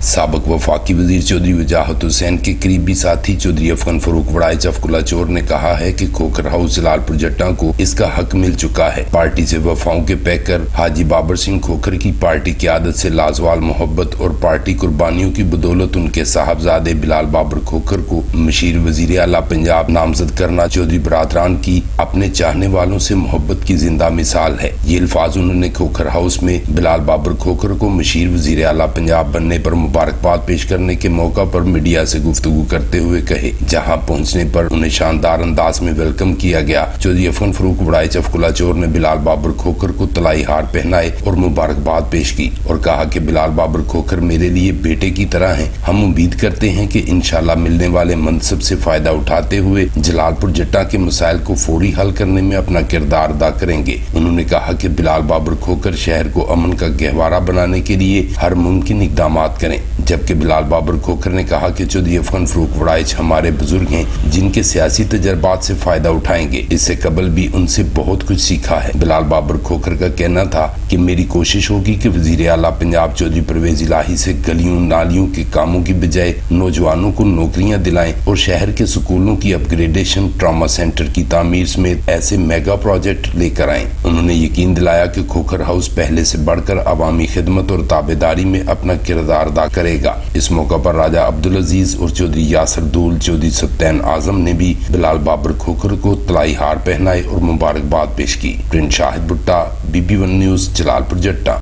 साबिक वफाकी वजीर चौधरी वजाहत हुसैन के करीबी साथी चौधरी अफगन फरूक वड़ाइच अफकुल्ला चोर ने कहा है कि खोखर हाउस जलालपुर जट्टा को इसका हक मिल चुका है। पार्टी से वफाओं के पैकर हाजी बाबर सिंह खोखर की पार्टी की आदत से लाजवाल मोहब्बत और पार्टी कुर्बानियों की बदौलत उनके साहबजादे बिलाल बाबर खोखर को मशीर वजीर आला पंजाब नामजद करना चौधरी बरादरान की अपने चाहने वालों से मोहब्बत की जिंदा मिसाल है। ये अल्फाज उन्होंने खोखर हाउस में बिलाल बाबर खोखर को मशीर वजीर आला पंजाब बनने पर मुबारकबाद पेश करने के मौका पर मीडिया से गुफ्तगू करते हुए कहे, जहां पहुंचने पर उन्हें शानदार अंदाज में वेलकम किया गया। चौधरी अफगन फरूक वड़ाइच अफकुल्ला चोर ने बिलाल बाबर खोखर को तलाई हार पहनाए और मुबारकबाद पेश की और कहा कि बिलाल बाबर खोखर मेरे लिए बेटे की तरह हैं। हम उम्मीद करते हैं कि इंशाल्लाह मिलने वाले मनसब से फायदा उठाते हुए जलालपुर जट्टा के मसाइल को फौरी हल करने में अपना किरदार अदा करेंगे। उन्होंने कहा कि बिलाल बाबर खोखर शहर को अमन का गहवारा बनाने के लिए हर मुमकिन इक़दामात करें, जबकि बिलाल बाबर खोखर ने कहा कि चौधरी अफगन फरूक वड़ाइच हमारे बुजुर्ग हैं जिनके सियासी तजर्बात से फायदा उठाएंगे। इससे कबल भी उनसे बहुत कुछ सीखा है। बिलाल बाबर खोखर का कहना था कि मेरी कोशिश होगी कि वजीर आला पंजाब चौधरी परवेज इलाही से गलियों नालियों के कामों की बजाय नौजवानों को नौकरियां दिलाएं और शहर के स्कूलों की अपग्रेडेशन, ट्रामा सेंटर की तामीर समेत ऐसे मेगा प्रोजेक्ट लेकर आए। उन्होंने यकीन दिलाया कि खोखर हाउस पहले से बढ़कर अवामी खिदमत और ताबेदारी में अपना किरदार अदा करेगा। इस मौका पर राजा अब्दुल अजीज और चौधरी यासर दूल, चौधरी सत्तैन आजम ने भी बिलाल बाबर खोखर को तलाई हार पहनाए और मुबारकबाद पेश की। प्रिंट शाहिद भुट्टा, BB1 न्यूज, जलालपुर जट्टा।